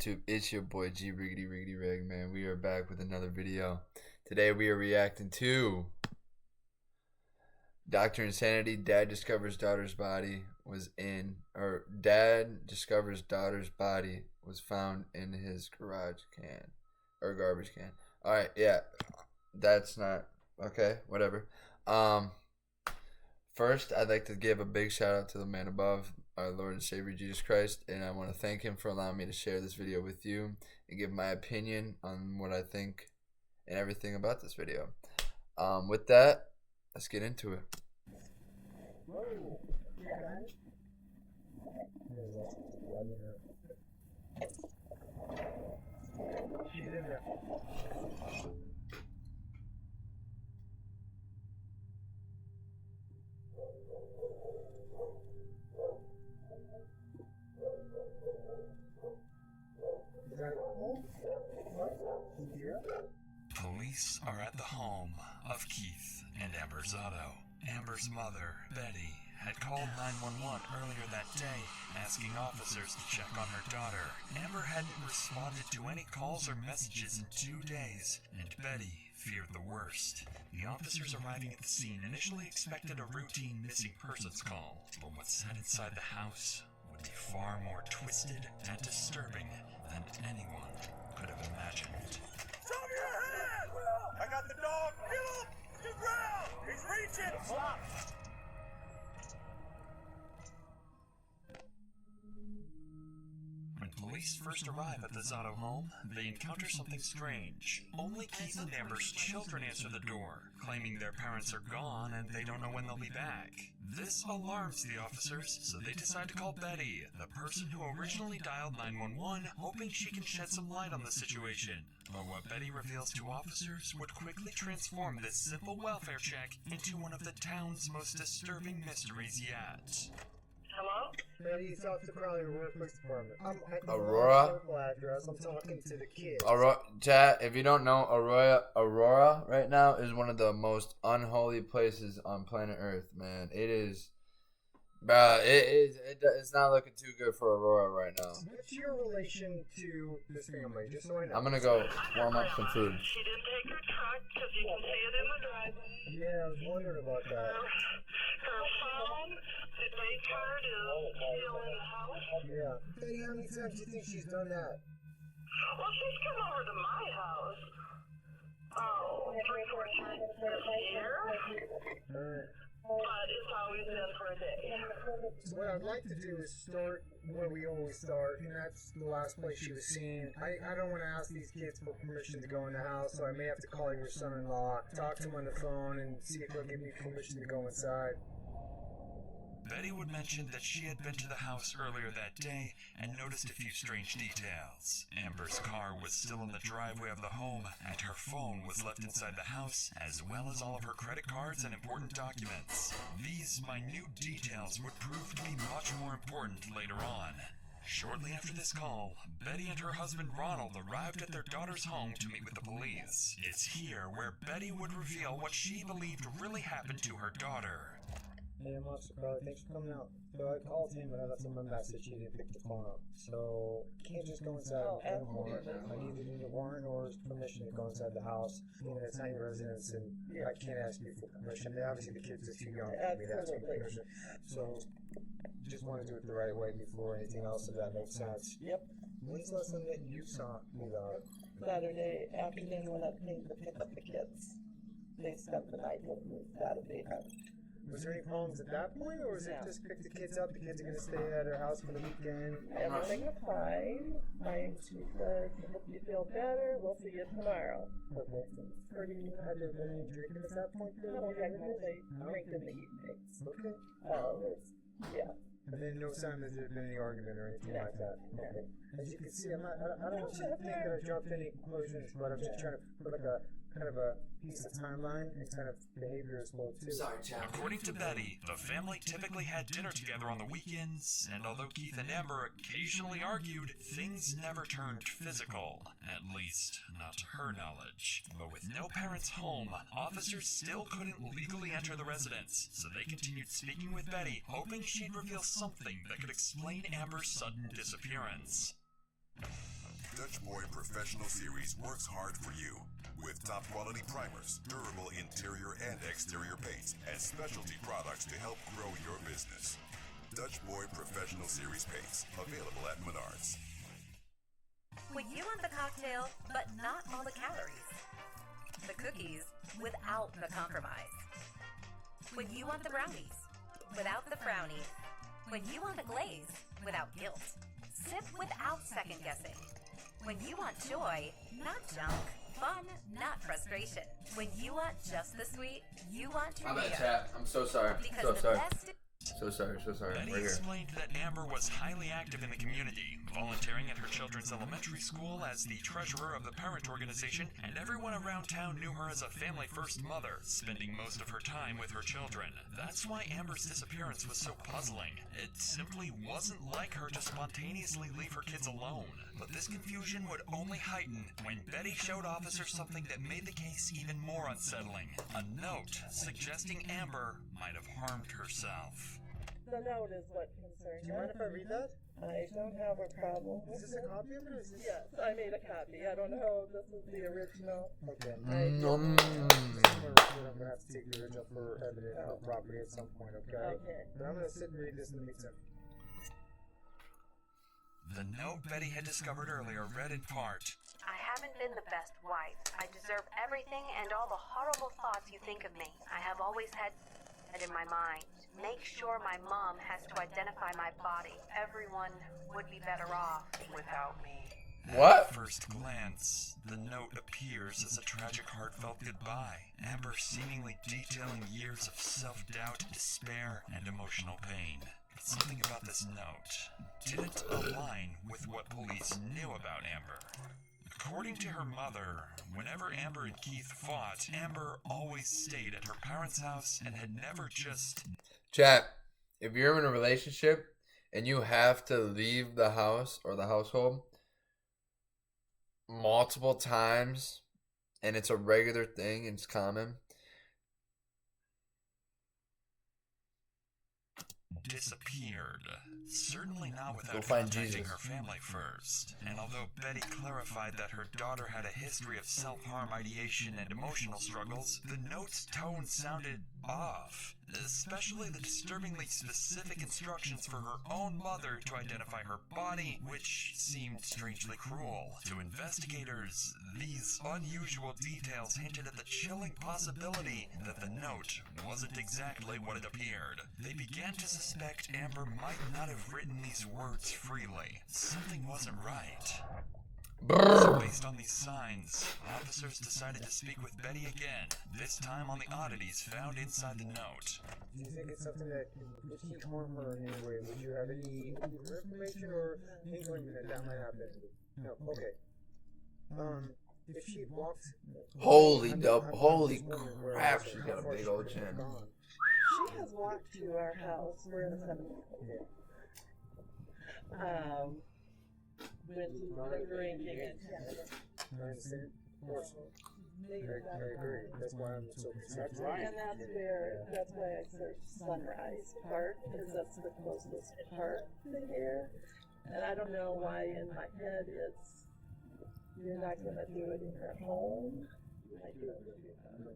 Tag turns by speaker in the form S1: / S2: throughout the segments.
S1: YouTube? It's your boy G-reg, man. We are back with another video. Today we are reacting to Dr. Insanity. Dad discovers daughter's body was found in his garage can or garbage can. All right, yeah, that's not okay. Whatever. First, I'd like to give a big shout out to the man above, our Lord and Savior Jesus Christ, and I want to thank him for allowing me to share this video with you and give my opinion on what I think and everything about this video. With that, let's get into it.
S2: She's in there.
S3: Police are at the home of Keith and Amber Zotto. Amber's mother, Betty, had called 911 earlier that day, asking officers to check on her daughter. Amber hadn't responded to any calls or messages in 2 days, and Betty feared the worst. The officers arriving at the scene initially expected a routine missing persons call, but what sat inside the house would be far more twisted and disturbing than anyone could have imagined.
S4: Show me your hand! I got the dog! Get him! To the ground! He's reaching! Stop!
S3: When police first arrive at the Zotto home, they encounter something strange. Only Keith and Amber's children answer the door, claiming their parents are gone and they don't know when they'll be back. This alarms the officers, so they decide to call Betty, the person who originally dialed 911, hoping she can shed some light on the situation. But what Betty reveals to officers would quickly transform this simple welfare check into one of the town's most disturbing mysteries yet.
S2: Hello? Betty, talk to Crowley, Aurora Police Department. I'm at the
S1: Aurora?
S2: local address. I'm talking to the kids.
S1: Aurora, chat, if you don't know, Aurora right now is one of the most unholy places on planet Earth, man. It is, it's not looking too good for Aurora right now.
S2: What's your relation to this family? Just so I know.
S1: I'm gonna go warm up some food.
S5: She did take her truck because you can see it in the driveway.
S2: Yeah, I was wondering about that.
S5: Her phone, the day card is still in the house.
S2: Yeah. Betty, how many times do you think she's done that?
S5: Well, she's come over to my house. Oh, 3-4 times this year.
S2: Alright.
S5: But it's always been for a day.
S2: So what I'd like to do is start where we always start, and that's the last place she was seen. I don't want to ask these kids for permission to go in the house, so I may have to call your son-in-law, talk to him on the phone, and see if he'll give me permission to go inside.
S3: Betty would mention that she had been to the house earlier that day and noticed a few strange details. Amber's car was still in the driveway of the home, and her phone was left inside the house, as well as all of her credit cards and important documents. These minute details would prove to be much more important later on. Shortly after this call, Betty and her husband Ronald arrived at their daughter's home to meet with the police. It's here where Betty would reveal what she believed really happened to her daughter.
S2: Hey, I'm Officer Crowley. Thanks for coming out. So I called him, but I left him a message. He didn't pick the phone up. So can't just go inside without a warrant. I either need a warrant or permission to go inside the house. You know, it's not your residence, and I can't ask you for permission. Obviously, the kids are too young for me to ask for permission. So just want to do it the right way before anything else, if that makes sense.
S6: Yep.
S2: When's the last time that you saw me, dog?
S6: Saturday afternoon when I came to pick up the kids. They spent the night with me Saturday night.
S2: Was there any problems at that point, or was it just pick the kids up? The kids are going to stay at our house for the weekend.
S6: Everything was fine. She said, hope you feel better. We'll see you tomorrow.
S2: Okay. Had there been any drinking at that point?
S6: No, I really drink in the evenings.
S2: Okay.
S6: Yeah.
S2: And then no sign that there's been any argument or anything like that. Okay. As you can see, I don't want you to think that I jumped any conclusions, but I'm just trying to put like a kind of a piece of timeline and kind of behavior as well too.
S1: Sorry, Chad.
S3: According to Betty, the family typically had dinner together on the weekends, and although Keith and Amber occasionally argued, things never turned physical. At least, not to her knowledge. But with no parents home, officers still couldn't legally enter the residence, so they continued speaking with Betty, hoping she'd reveal something that could explain Amber's sudden disappearance.
S7: Dutch Boy Professional Series works hard for you with top quality primers, durable interior and exterior paints, and specialty products to help grow your business. Dutch Boy Professional Series paints, available at Menards.
S8: When you want the cocktail, but not all the calories. The cookies, without the compromise. When you want the brownies, without the frowny. When you want the glaze, without guilt. Sip without second guessing. When you want joy, not junk. Fun, not frustration. When you want just the sweet, you want to.
S1: I'm at chat. I'm so sorry.
S8: Because
S1: So sorry.
S8: best.
S1: So sorry.
S3: Betty
S1: We're here.
S3: explained that Amber was highly active in the community, volunteering at her children's elementary school as the treasurer of the parent organization, and everyone around town knew her as a family-first mother, spending most of her time with her children. That's why Amber's disappearance was so puzzling. It simply wasn't like her to spontaneously leave her kids alone. But this confusion would only heighten when Betty showed officers something that made the case even more unsettling. A note suggesting Amber might have harmed herself.
S6: The note is what concerns
S2: Do you mind if I read that?
S6: I don't have a problem.
S2: Is this a copy of it, or is this?
S6: Yes, I made a copy. I don't know if this is the original.
S2: Okay.
S1: Mm.
S2: I'm gonna have to take the original for evidence for property at some point, okay?
S6: Okay.
S2: But I'm gonna sit and read this in the meantime.
S3: The note Betty had discovered earlier read in part,
S8: I haven't been the best wife. I deserve everything and all the horrible thoughts you think of me. I have always had it in my mind. Make sure my mom has to identify my body. Everyone would be better off without me.
S1: What?
S3: At first glance, the note appears as a tragic, heartfelt goodbye. Amber seemingly detailing years of self-doubt, despair, and emotional pain. But something about this note didn't align with what police knew about Amber. According to her mother, whenever Amber and Keith fought, Amber always stayed at her parents' house and had never just...
S1: Chat, if you're in a relationship and you have to leave the house or the household multiple times and it's a regular thing, it's common,
S3: disappeared. Certainly not without
S1: Go find
S3: contacting
S1: Jesus.
S3: her family first. And although Betty clarified that her daughter had a history of self-harm ideation and emotional struggles, the note's tone sounded off. Especially the disturbingly specific instructions for her own mother to identify her body, which seemed strangely cruel. To investigators, these unusual details hinted at the chilling possibility that the note wasn't exactly what it appeared. They began to suspect Amber might not have written these words freely. Something wasn't right. So based on these signs, officers decided to speak with Betty again, this time on the oddities found inside the note.
S2: Do you think it's something that could harm her in any way? Would you have any information or inkling that might happen? No. Okay. If she walked.
S1: holy
S2: Holy
S1: crap, she's got a big old chin.
S6: She has walked to our house. We're in a cemetery. When she's been drinking and
S2: I understand. Of course. I agree. That's why I'm so concerned.
S6: And that's why I searched Sunrise Park, because that's the closest park to here. And I don't know why in my head it's, you're not going to do it in your home. You might do it in your home.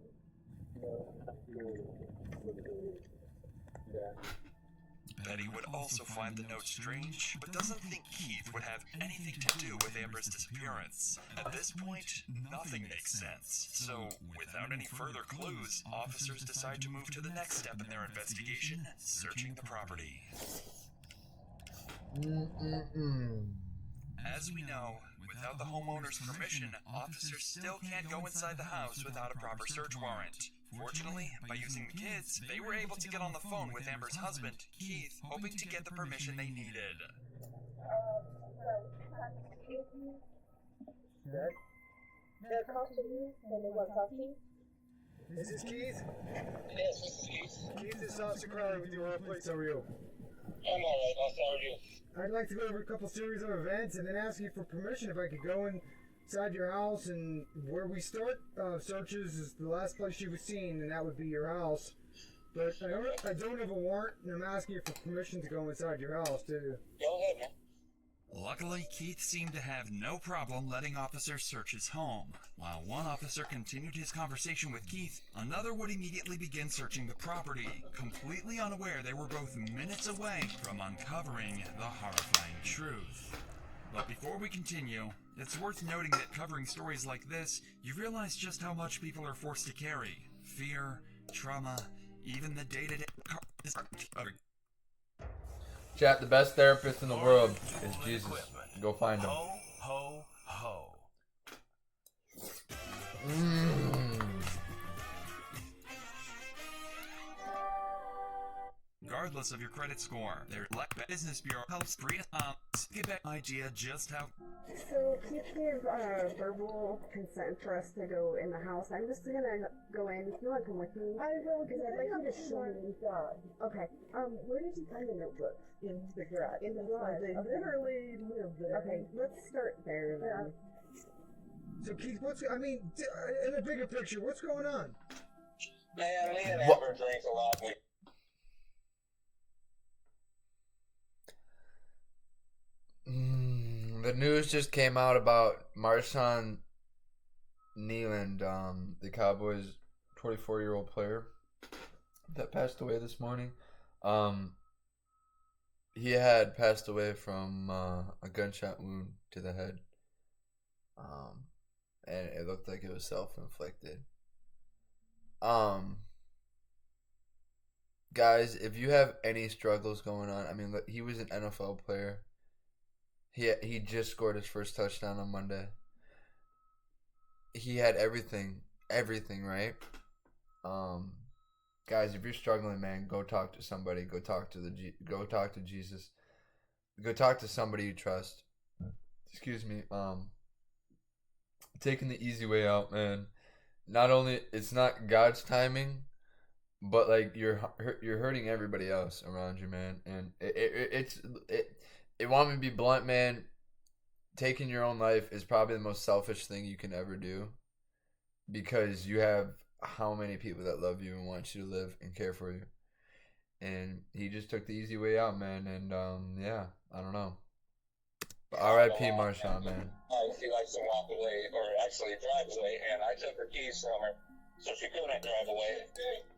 S3: Betty would also find the note strange, but doesn't think Keith would have anything to do with Amber's disappearance. At this point, nothing makes sense. So, without any further clues, officers decide to move to the next step in their investigation, searching the property. As we know, without the homeowner's permission, officers still can't go inside the house without a proper search warrant. Fortunately, by using the kids, they were able to get on the phone with Amber's husband, Keith, hoping to get the permission they needed.
S2: Dad?
S5: They're talking to you. Anyone talking?
S2: Is this Keith?
S9: Yes, this is Keith.
S2: Keith, this is Officer Crowley with your place. How are you?
S9: I'm alright, boss. How are you?
S2: I'd like to go over a couple series of events and then ask you for permission if I could go inside your house. And where we start searches is the last place she was seen, and that would be your house. But I don't have a warrant, and I'm asking you for permission to go inside your house, too.
S9: Go ahead, man.
S3: Luckily, Keith seemed to have no problem letting officers search his home. While one officer continued his conversation with Keith, another would immediately begin searching the property, completely unaware they were both minutes away from uncovering the horrifying truth. But before we continue, it's worth noting that covering stories like this, you realize just how much people are forced to carry. Fear, trauma, even the day-to-day...
S1: Chat, the best therapist in the world is Jesus. Go find him.
S3: Ho, ho, ho. Regardless of your credit score, their Business Bureau helps free get back idea just how.
S10: So Keith gave verbal consent for us to go in the house. I'm just gonna go in. If you want to come with me, I will, because I'd like you to show me. Okay. Where did you find the notebook?
S6: In the garage.
S10: In the garage.
S6: They literally live there.
S10: Okay, let's start there then.
S2: So Keith, in a bigger picture, what's going on?
S9: Man, me and Amber drink a lot.
S1: The news just came out about Marshawn Nealand, the Cowboys' 24-year-old player that passed away this morning. He had passed away from a gunshot wound to the head, and it looked like it was self-inflicted. Guys, if you have any struggles going on, I mean, look, he was an NFL player. He just scored his first touchdown on Monday. He had everything, right? Guys, if you're struggling, man, go talk to somebody. Go talk to Jesus. Go talk to somebody you trust. Excuse me. Taking the easy way out, man. Not only it's not God's timing, but like you're hurting everybody else around you, man. And it want me to be blunt, man. Taking your own life is probably the most selfish thing you can ever do, because you have how many people that love you and want you to live and care for you. And he just took the easy way out, man. And yeah, I don't know. But R.I.P. Marshawn, man.
S9: She likes to walk away, or actually drive away, and I took her keys from her, so she couldn't drive away.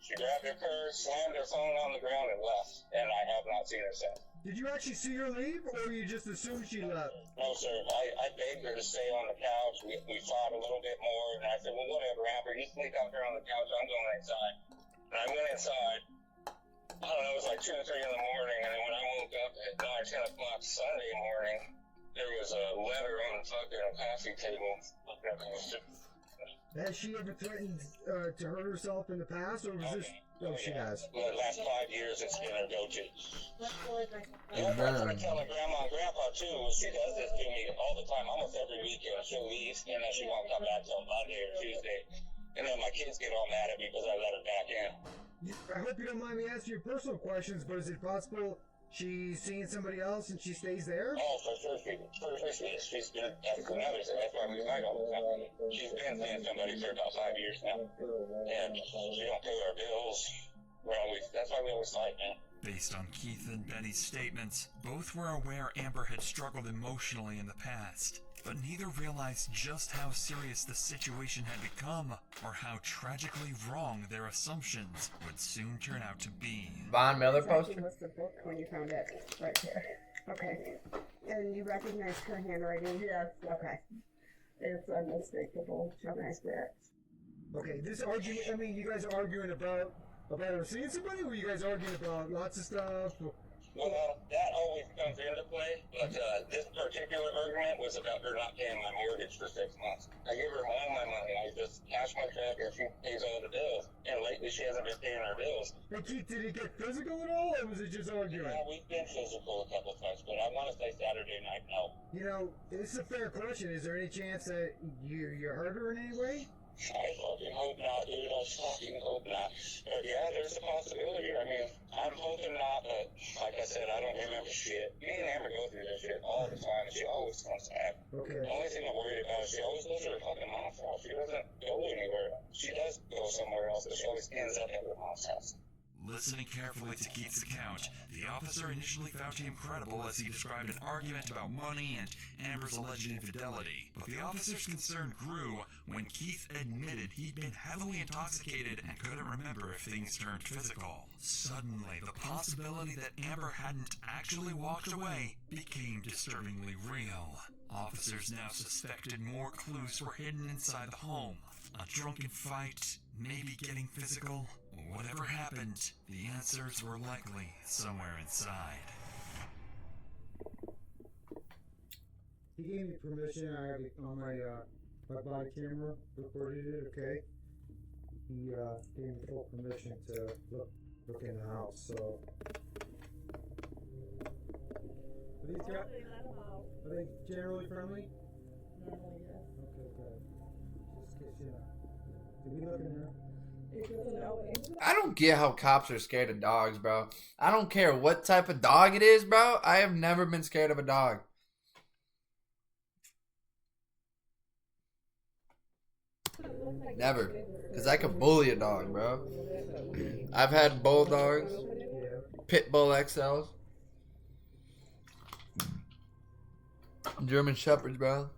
S9: She grabbed her purse, slammed her phone on the ground, and left. And I have not seen her since.
S2: Did you actually see her leave, or you just assumed she left?
S9: No, sir. I begged her to stay on the couch. We fought a little bit more, and I said, well, whatever, Amber, you sleep out there on the couch. I'm going inside. And I went inside. I don't know, it was like 2 or 3 in the morning, and then when I woke up at 9, 10 o'clock Sunday morning, there was a letter on the fucking coffee table.
S2: Has she ever threatened to hurt herself in the past, or was this... Oh, she has.
S9: The last 5 years, it's been her go-to.
S1: Amen.
S9: I'm telling Grandma and Grandpa, too, she does this to me all the time, almost every weekend. She'll leave, and then she won't come back till Monday or Tuesday. And then my kids get all mad at me because I let her back in.
S2: I hope you don't mind me asking you personal questions, but is it possible she's seeing somebody else and she stays there?
S9: Oh, for sure. She's been, that's another thing. That's why we fight all the time. She's been seeing somebody for about 5 years now. And she don't pay our bills. That's why we always fight, man.
S3: Based on Keith and Betty's statements, both were aware Amber had struggled emotionally in the past, but neither realized just how serious the situation had become, or how tragically wrong their assumptions would soon turn out to be.
S1: Von Miller poster?
S10: What's the book when you found it? Right here. Okay. And you recognized her handwriting?
S6: Yes.
S10: Okay.
S6: It's unmistakable.
S10: Okay.
S2: Okay, this argument, you guys are arguing about her seeing somebody, or were you guys arguing about lots of stuff?
S9: Well, that always comes into play, but this particular argument was about her not paying my mortgage for 6 months. I give her all my money. I just cash my check and she pays all the bills. And lately she hasn't been paying her bills.
S2: Hey, Keith, did it get physical at all, or was it just arguing?
S9: Yeah, we've been physical a couple of times, but I want to say Saturday night, no.
S2: You know, this is a fair question. Is there any chance that you hurt her in any way?
S9: I fucking hope not, dude. I fucking hope not. But yeah, there's a possibility. I mean, I'm hoping not, but like I said, I don't remember shit. Me and Amber go through this shit all the time, and she always comes back.
S2: Okay.
S9: The only thing I'm worried about is she always goes to her fucking mom's house. She doesn't go anywhere. She does go somewhere else, but she always ends up at her mom's house.
S3: Listening carefully to Keith's account, the officer initially found him credible as he described an argument about money and Amber's alleged infidelity. But the officer's concern grew when Keith admitted he'd been heavily intoxicated and couldn't remember if things turned physical. Suddenly, the possibility that Amber hadn't actually walked away became disturbingly real. Officers now suspected more clues were hidden inside the home. A drunken fight, maybe getting physical. Whatever happened, the answers were likely somewhere inside.
S2: He gave me permission. I have it on my body camera, recorded it. Okay. He gave me full permission to look in the house. So. Are they generally friendly?
S6: Normally, yes.
S2: Okay, good. Just in case, you know. Did we look in there?
S1: I don't get how cops are scared of dogs, bro. I don't care what type of dog it is, bro. I have never been scared of a dog. Never. Because I could bully a dog, bro. I've had bulldogs, pit bull XLs, German shepherds, bro.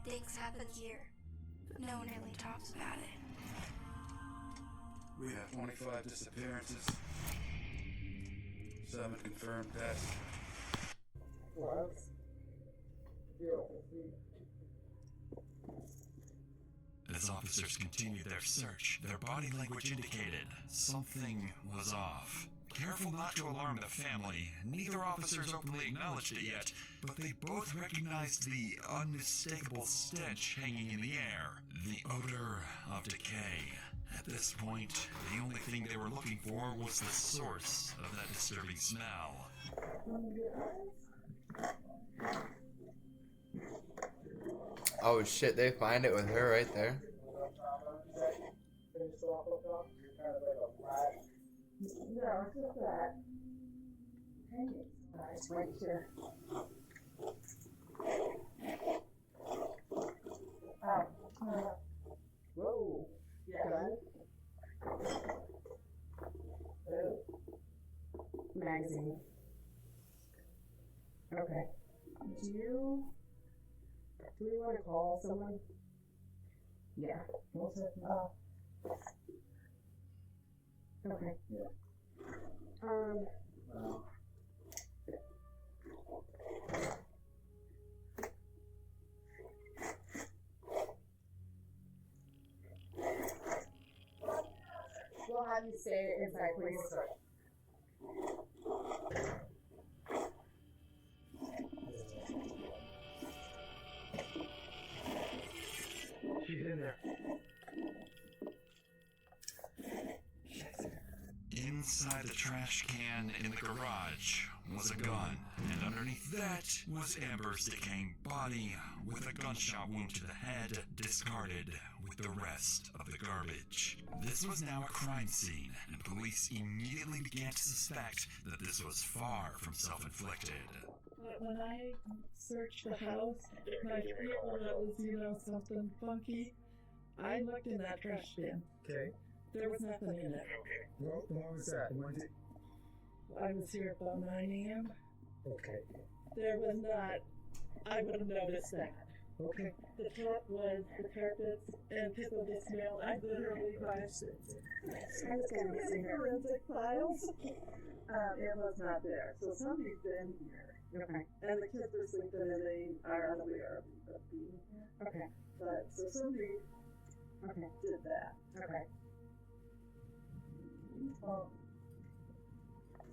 S11: Things happen here, but no one really talks about it.
S12: We have 25 disappearances. 7 confirmed deaths.
S2: What?
S3: As officers continued their search, their body language indicated something was off. Careful not to alarm the family, neither officers openly acknowledged it yet, but they both recognized the unmistakable stench hanging in the air, the odor of decay. At this point, the only thing they were looking for was the source of that disturbing smell.
S1: Oh shit, they find it with her right there.
S6: No, it's just that. It's right here. Whoa. Yeah.
S10: Magazine. Okay. Do we want to call someone? Yeah. Okay.
S2: Yeah.
S10: We'll have you stay inside, please.
S2: She's in there.
S3: Inside the trash can in the garage was a gun, and underneath that was Amber's decaying body with a gunshot wound to the head, discarded with the rest of the garbage. This was now a crime scene, and police immediately began to suspect that this was far from self-inflicted.
S6: When I searched the house, and I feel that was, something funky, I looked in that trash bin.
S2: Okay.
S6: There was nothing in it.
S2: Well, when was that? When did...
S6: I was here about 9 a.m.
S2: Okay.
S6: There was not... I would have noticed that.
S2: Okay.
S6: The top was the carpets, and because of the smell, I literally crashed it. I was going to see forensic files. It was not there. So somebody's been here.
S10: Okay.
S6: And the kids are sleeping, and they are unaware of being here.
S10: Okay.
S6: But, so somebody did that.
S10: Okay.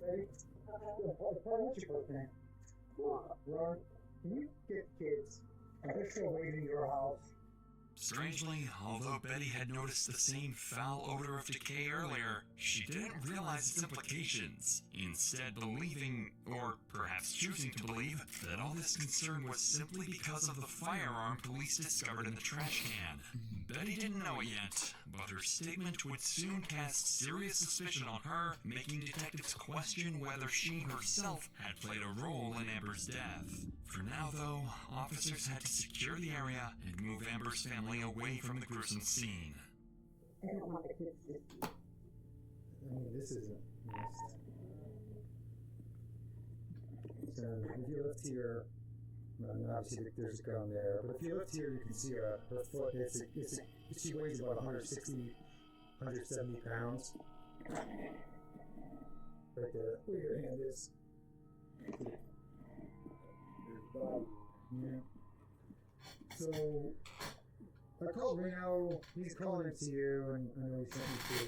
S2: Ready? What's your first name? Ron, can you get kids? Are they still waiting in your house?
S3: Strangely, although Betty had noticed the same foul odor of decay earlier, she didn't realize its implications, instead believing, or perhaps choosing to believe, that all this concern was simply because of the firearm police discovered in the trash can. Betty didn't know it yet, but her statement would soon cast serious suspicion on her, making detectives question whether she herself had played a role in Amber's death. For now, though, officers had to secure the area and move Amber's family away from the gruesome scene.
S10: I don't want the kids to see.
S2: I mean, this isn't nice. So, if you look here, obviously there's a gun there, but if you look here, you can see her foot. She weighs about 160, 170 pounds. Right there, where your hand is. Yeah. So, I called Reno. He's calling it to you, and I know he sent me to.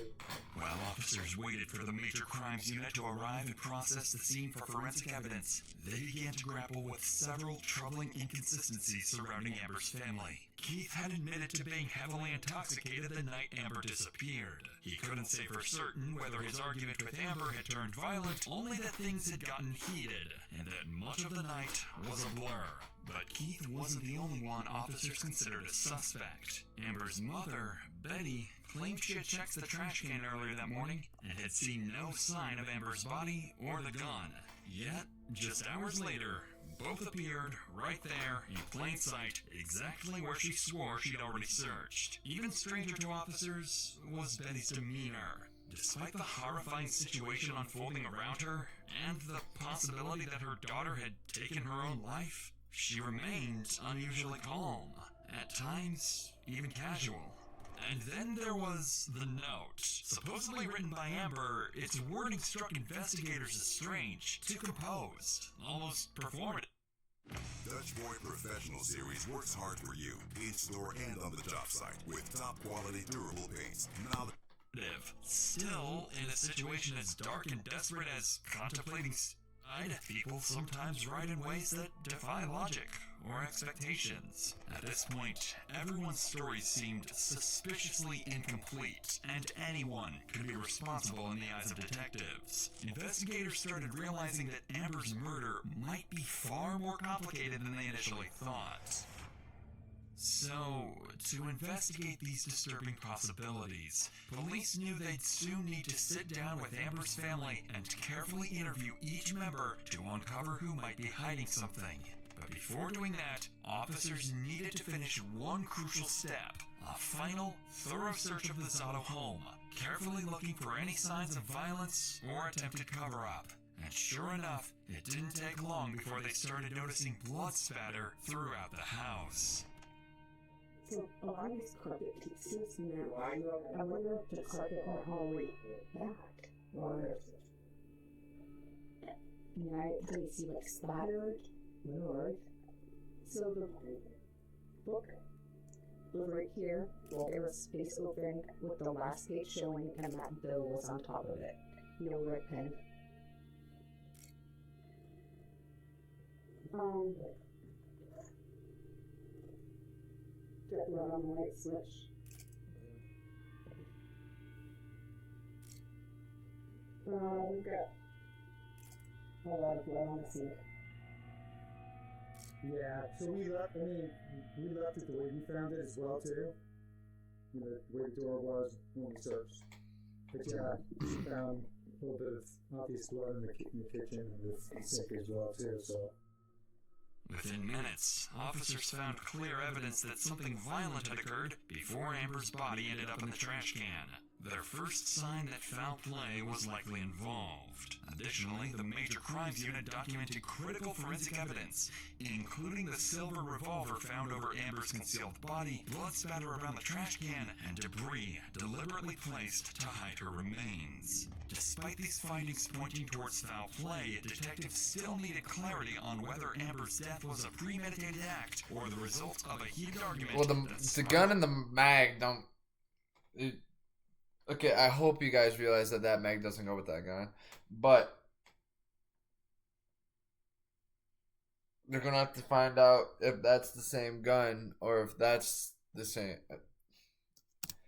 S3: While officers waited for the Major Crimes Unit to arrive and process the scene for forensic evidence, they began to grapple with several troubling inconsistencies surrounding Amber's family. Keith had admitted to being heavily intoxicated the night Amber disappeared. He couldn't say for certain whether his argument with Amber had turned violent, only that things had gotten heated, and that much of the night was a blur. But Keith wasn't the only one officers considered a suspect. Amber's mother, Betty, claimed she had checked the trash can earlier that morning and had seen no sign of Amber's body or the gun. Yet, just hours later, both appeared right there in plain sight, exactly where she swore she'd already searched. Even stranger to officers was Betty's demeanor. Despite the horrifying situation unfolding around her, and the possibility that her daughter had taken her own life, she remained unusually calm, at times even casual. And then there was the note. Supposedly written by Amber, its wording struck investigators as strange, too composed, almost performative.
S7: Dutch Boy Professional Series works hard for you, in-store and on the job site, with top-quality, durable paints. Now
S3: Still, in a situation as dark and desperate as contemplating suicide, people sometimes write in ways that defy logic or expectations. At this point, everyone's story seemed suspiciously incomplete, and anyone could be responsible in the eyes of detectives. Investigators started realizing that Amber's murder might be far more complicated than they initially thought. So, to investigate these disturbing possibilities, police knew they'd soon need to sit down with Amber's family and carefully interview each member to uncover who might be hiding something. But before doing that, officers needed to finish one crucial step: a final, thorough search of the Zotto home, carefully looking for any signs of violence or attempted cover-up. And sure enough, it didn't take long before they started noticing blood spatter throughout the house.
S10: So, a lot of these carpet pieces now, I wonder if the carpet went all the way back. Or, I didn't see like splattered. Or, so the book was right here. There was space open with the last page showing, and that bill was on top of it. No red pen. Get right on the light switch. We've got a lot of blood on the sink.
S2: Yeah, so we left it the way we found it as well, too. The way the door was when we searched. But yeah, we found a little bit of obvious blood in the kitchen and the sink as well, too, so.
S3: Within minutes, officers found clear evidence that something violent had occurred before Amber's body ended up in the trash can. Their first sign that foul play was likely involved. Additionally, the Major Crimes Unit documented critical forensic evidence, including the silver revolver found over Amber's concealed body, blood spatter around the trash can, and debris deliberately placed to hide her remains. Despite these findings pointing towards foul play, detectives still needed clarity on whether Amber's death was a premeditated act or the result of a heated argument.
S1: Well, the gun and the mag don't... Okay, I hope you guys realize that mag doesn't go with that gun. But they're going to have to find out if that's the same gun or if that's This ain't.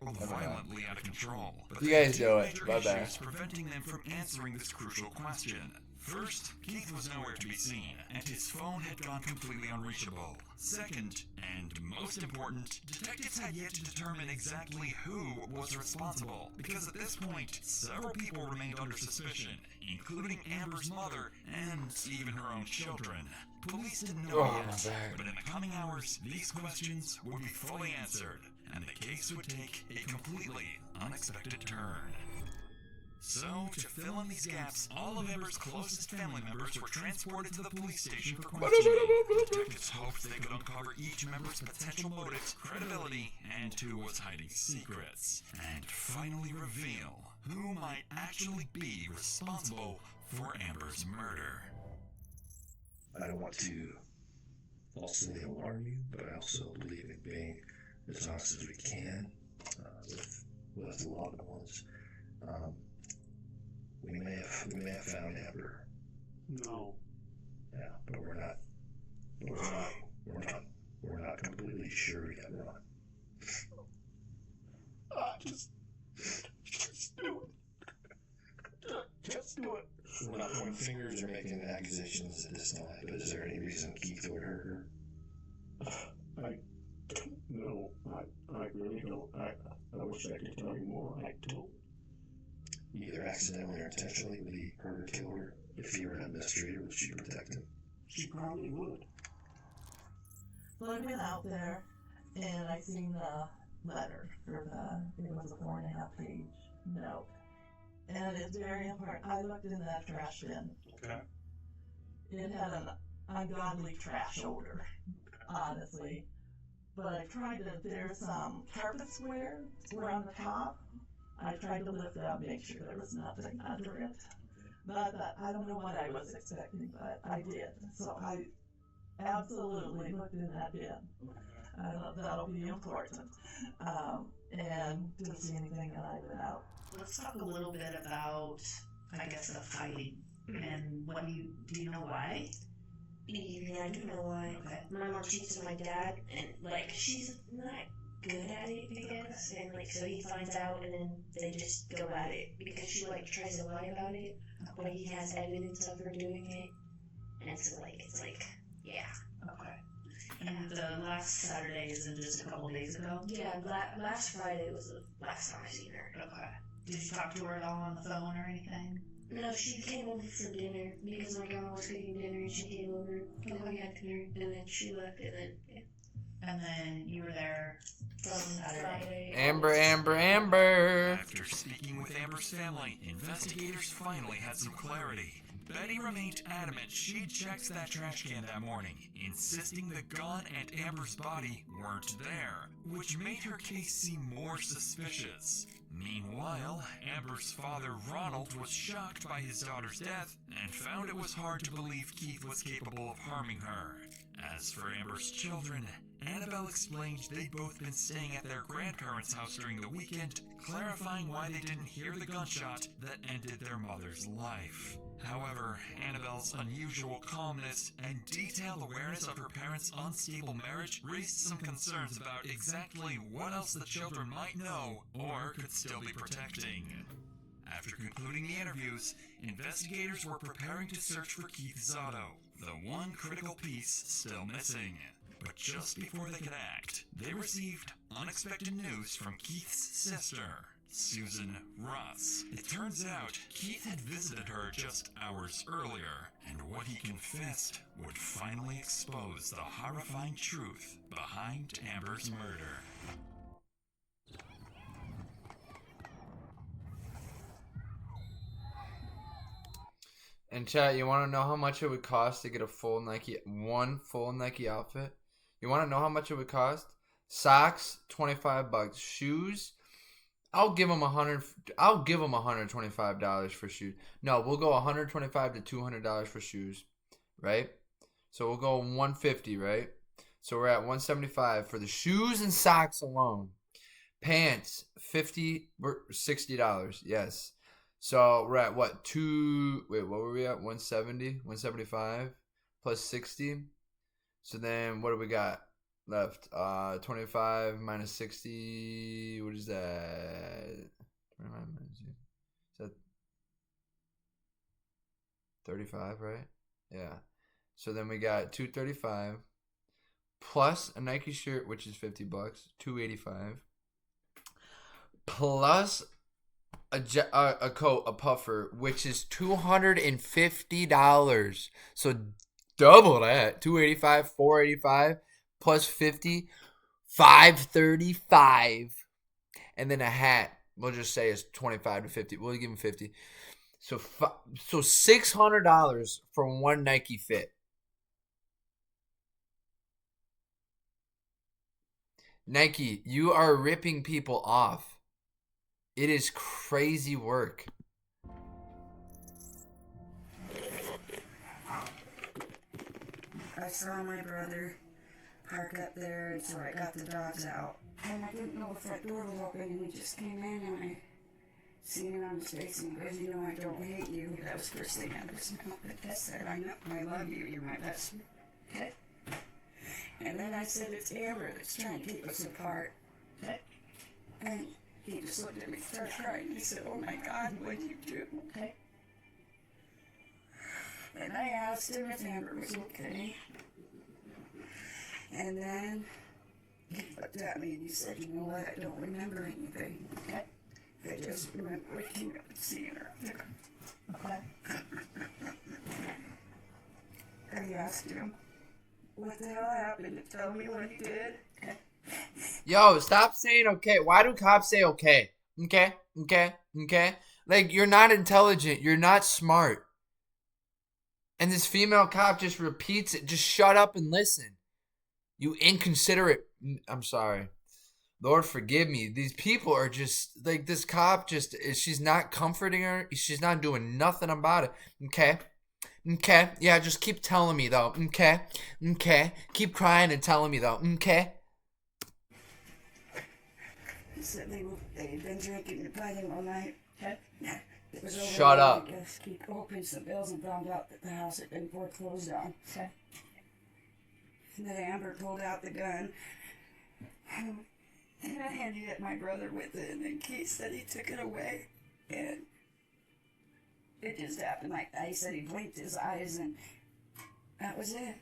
S3: Violently out of control. But
S1: You
S3: there are
S1: guys
S3: two
S1: know it.
S3: major
S1: My bad.
S3: issues preventing them from answering this crucial question. First, Keith was nowhere to be seen, and his phone had gone completely unreachable. Second, and most important, detectives had yet to determine exactly who was responsible, because at this point, several people remained under suspicion, including Amber's mother and even her own children. Police didn't know yet, but in the coming hours, these questions would be fully answered, and the case would take a completely unexpected turn. So, to fill in these gaps, all of Amber's closest family members were transported to the police station for questioning. Detectives hoped they could uncover each member's potential motives, credibility, and who was hiding secrets, and finally reveal who might actually be responsible for Amber's murder.
S13: I don't want to falsely alarm you, but I also believe in being as honest as we can with loved ones. We may have found Amber.
S14: No.
S13: Yeah, but we're not completely sure yet, Ron.
S14: Just do it. Just do it.
S13: We're not pointing fingers or making accusations at this time, but is there any reason Keith would hurt her?
S14: I don't know. I really don't. I wish I could tell you more. I don't.
S13: Either accidentally or intentionally, would he hurt or kill her? If he were an administrator, would she protect him?
S14: She probably would.
S6: So I went out there and I seen the letter for it was a 4.5 page note. And it's very important. I looked in that trash bin.
S14: Okay.
S6: It had an ungodly trash odor, honestly. But I tried to, there's some carpet squares on the top. I tried to lift it up, make sure there was nothing under it. But I don't know what I was expecting, but I did. So I absolutely looked in that bin. That'll be important. And didn't see anything, and I went out.
S15: Let's talk a little bit about, I guess, the fighting. And what do you know why?
S11: Yeah, I do know why.
S15: Okay.
S11: My mom cheats on my dad, and, like, she's not good at it, I guess. And, like, so he finds out, and then they just go at it. Because she, like, tries to lie about it, but he has evidence of her doing it. And so, like, it's like, yeah.
S15: Okay. And the last Saturday isn't just a couple days ago?
S11: Yeah, last Friday was the last time I seen her.
S15: Okay. Did you talk to her at all on the phone or anything?
S11: No, she came over for dinner because my grandma was cooking dinner and she came over and we had dinner and then she left and then, yeah.
S15: And then you were there
S11: from Friday.
S1: Amber.
S3: After speaking with Amber's family, investigators finally had some clarity. Betty remained adamant she'd checked that trash can that morning, insisting the gun and Amber's body weren't there, which made her case seem more suspicious. Meanwhile, Amber's father Ronald was shocked by his daughter's death and found it was hard to believe Keith was capable of harming her. As for Amber's children, Annabelle explained they'd both been staying at their grandparents' house during the weekend, clarifying why they didn't hear the gunshot that ended their mother's life. However, Annabelle's unusual calmness and detailed awareness of her parents' unstable marriage raised some concerns about exactly what else the children might know or could still be protecting. After concluding the interviews, investigators were preparing to search for Keith's auto, the one critical piece still missing. But just before they could act, they received unexpected news from Keith's sister, Susan Ross. It turns out Keith had visited her just hours earlier, and what he confessed would finally expose the horrifying truth behind Amber's murder.
S1: And chat, you want to know how much it would cost to get one full Nike outfit? You want to know how much it would cost? Socks, $25. Shoes, I'll give them $125 for shoes. No, we'll go $125 to $200 for shoes, right? So we'll go $150, right? So we're at $175 for the shoes and socks alone. Pants, $60. Yes. So we're at what? What were we at? 170, 175 plus 60. So then what do we got? left. 25 minus 60. What is that? 25 minus 60. Is that 35, right? Yeah. So then we got 235 plus a Nike shirt, which is $50, 285. Plus a coat, a puffer, which is $250. So double that. 285, 485 plus 50, 535. And then a hat, we'll just say it's 25 to 50. We'll give him 50. So $600 for one Nike fit. Nike, you are ripping people off. It is crazy work.
S16: I saw my brother park up there, and so I got the dogs out. And I didn't know the front door was open, and he just came in, and I seen it on his face, and he goes, you know, I don't hate you. That was the first thing I was about. But that said, I know, I love you, you're my best friend. Okay? And then I said, it's Amber that's trying to keep us apart. Okay? And he just looked at me, started crying, and he said, oh my God, what'd you do? Okay? And I asked him if Amber was okay. And then he looked at me and he said, you know what, I don't remember anything. Okay? I just remember waking up and seeing her. Okay? I asked him, what the hell happened, to tell me what he did? Okay?
S1: Yo, stop saying okay. Why do cops say okay? Okay? Okay? Okay? Like, you're not intelligent. You're not smart. And this female cop just repeats it. Just shut up and listen. You inconsiderate. I'm sorry. Lord, forgive me. These people are just, like, this cop just, she's not comforting her. She's not doing nothing about it. Okay? Okay? Yeah, just keep telling me, though. Okay? Okay? Keep crying and telling me, though. Okay?
S16: He said they'd been drinking and fighting all night. Okay?
S1: Shut up.
S16: I guess he opened some bills and found out that the house had been foreclosed on. Okay? And then Amber pulled out the gun. And I handed it my brother with it, and then Keith said he took it away. And it just happened like that. He said he blinked his eyes, and that was it.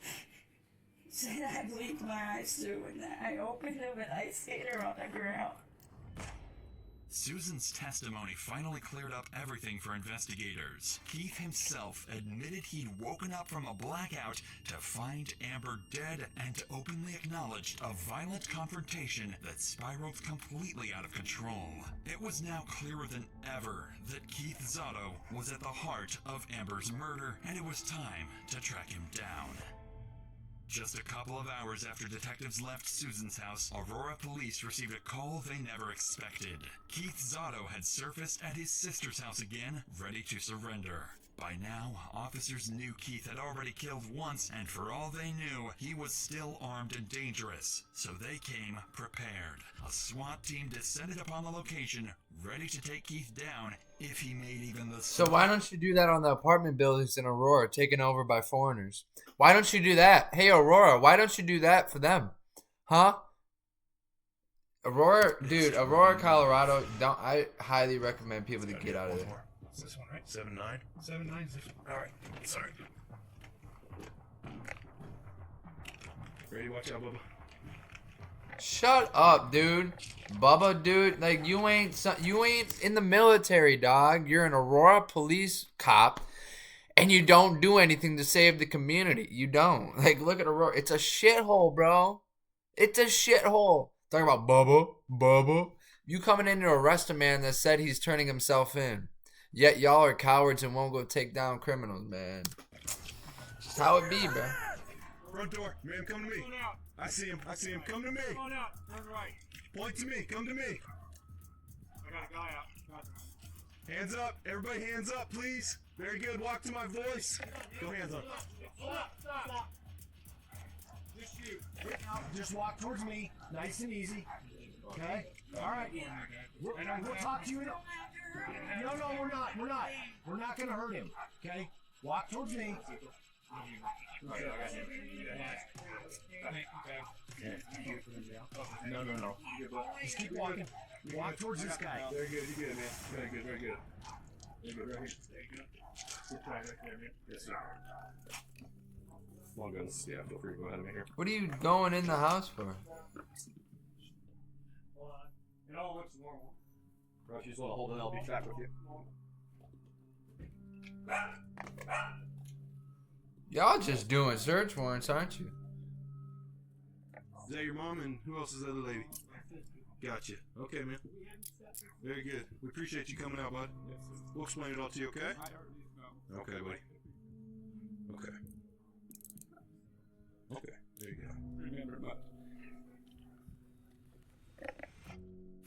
S16: He said I blinked my eyes too, and then I opened them, and I seen her on the ground.
S3: Susan's testimony finally cleared up everything for investigators. Keith himself admitted he'd woken up from a blackout to find Amber dead and openly acknowledged a violent confrontation that spiraled completely out of control. It was now clearer than ever that Keith Zotto was at the heart of Amber's murder, and it was time to track him down. Just a couple of hours after detectives left Susan's house, Aurora police received a call they never expected. Keith Zotto had surfaced at his sister's house again, ready to surrender. By now, officers knew Keith had already killed once, and for all they knew, he was still armed and dangerous. So they came prepared. A SWAT team descended upon the location, ready to take Keith down if he made even the...
S1: So why don't you do that on the apartment buildings in Aurora, taken over by foreigners? Why don't you do that? Hey, Aurora, why don't you do that for them? Huh? Aurora, dude, Aurora, Colorado, I highly recommend people to get out of there.
S14: It's this one, right? 7-9? 7-9 is this one. Alright, sorry. Ready? Watch out, Bubba.
S1: Shut up, dude. Bubba, dude, like, you ain't in the military, dog. You're an Aurora police cop, and you don't do anything to save the community. You don't. Like, look at Aurora. It's a shithole, bro. It's a shithole. Talking about Bubba. You coming in to arrest a man that said he's turning himself in. Yet y'all are cowards and won't go take down criminals, man. That's how it be, bro.
S14: Front door. Man, come to me. I see him. Come to me.
S4: Going out. Turn right.
S14: Point to me. Come to me.
S4: I got a guy out.
S14: Hands up. Everybody hands up, please. Very good. Walk to my voice. Go hands up.
S4: Stop. Just you.
S17: Just walk towards me. Nice and easy. Okay? Alright. We'll talk to you in a... No, we're not. We're not going to hurt him. Okay? Walk towards me. No. Just keep walking. Walk towards this guy.
S14: Very good, you good, man. Very good, very good. Very good, right here. There you go. Good try right there, man. Yes, sir. Long guns, yeah, feel free to go ahead and make here.
S1: What are you going in the house for?
S14: It all looks normal. Bro, if you just want to hold it, I'll be trapped with you.
S1: Y'all just doing search warrants, aren't you?
S12: Is that your mom, and who else is the other lady? Gotcha. Okay, man. Very good. We appreciate you coming out, bud. We'll explain it all to you, okay? Okay, buddy. Okay. Okay, there you go.
S14: Remember, but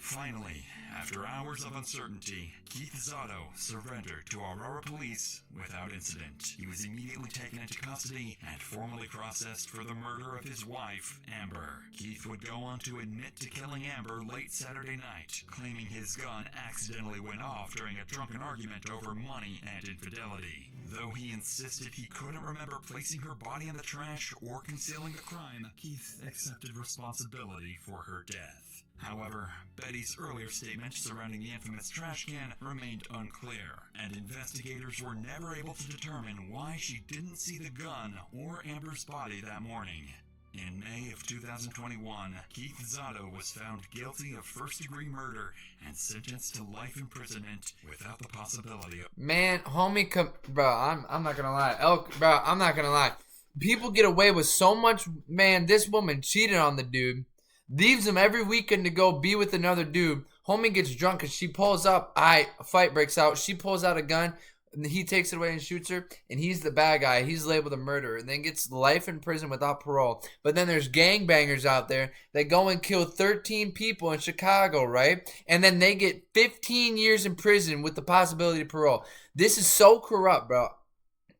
S3: Finally, after hours of uncertainty, Keith Zotto surrendered to Aurora police without incident. He was immediately taken into custody and formally processed for the murder of his wife, Amber. Keith would go on to admit to killing Amber late Saturday night, claiming his gun accidentally went off during a drunken argument over money and infidelity. Though he insisted he couldn't remember placing her body in the trash or concealing the crime, Keith accepted responsibility for her death. However, Betty's earlier statement surrounding the infamous trash can remained unclear, and investigators were never able to determine why she didn't see the gun or Amber's body that morning. In May of 2021, Keith Zotto was found guilty of first-degree murder and sentenced to life imprisonment without the possibility of...
S1: Man, homie, bro, I'm not gonna lie. Bro, I'm not gonna lie. People get away with so much. Man, this woman cheated on the dude. Leaves him every weekend to go be with another dude. Homie gets drunk and she pulls up. A fight breaks out. She pulls out a gun. And he takes it away and shoots her. And he's the bad guy. He's labeled a murderer. And then gets life in prison without parole. But then there's gangbangers out there that go and kill 13 people in Chicago, right? And then they get 15 years in prison with the possibility of parole. This is so corrupt, bro.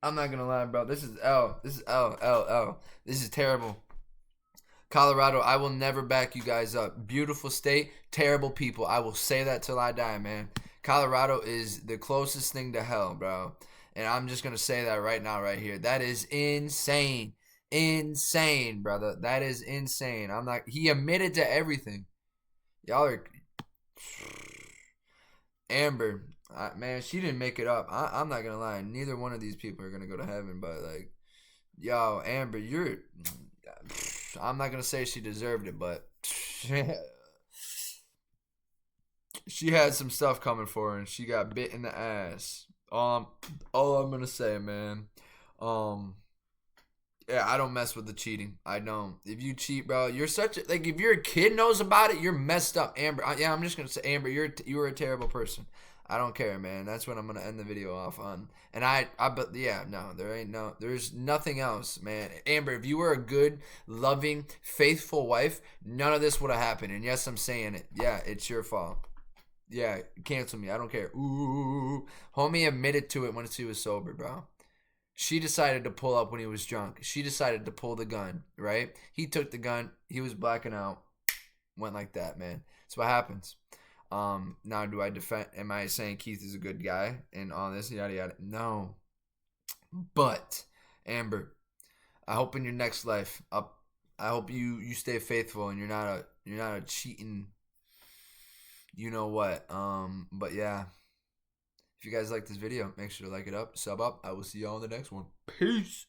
S1: I'm not going to lie, bro. This is L. This is L. This is terrible. Colorado, I will never back you guys up. Beautiful state, terrible people. I will say that till I die, man. Colorado is the closest thing to hell, bro. And I'm just going to say that right now, right here. That is insane. Insane, brother. That is insane. He admitted to everything. Y'all are... Amber, man, she didn't make it up. I'm not going to lie. Neither one of these people are going to go to heaven, but like, yo, Amber, you're... I'm not going to say she deserved it, but she had some stuff coming for her, and she got bit in the ass. All I'm going to say, man. Yeah, I don't mess with the cheating. I don't. If you cheat, bro, you're such a... Like, if your kid knows about it, you're messed up. Amber, yeah, I'm just going to say, Amber, you were a terrible person. I don't care, man. That's what I'm going to end the video off on. And but yeah, no, there's nothing else, man. Amber, if you were a good, loving, faithful wife, none of this would have happened. And yes, I'm saying it. Yeah, it's your fault. Yeah, cancel me. I don't care. Ooh. Homie admitted to it when she was sober, bro. She decided to pull up when he was drunk. She decided to pull the gun, right? He took the gun. He was blacking out. Went like that, man. That's what happens. Now do I defend? Am I saying Keith is a good guy and all this yada yada? No. But Amber, I hope in your next life, I hope you stay faithful and you're not a cheating. You know what? But yeah. If you guys like this video, make sure to like it up, sub up. I will see y'all in the next one. Peace.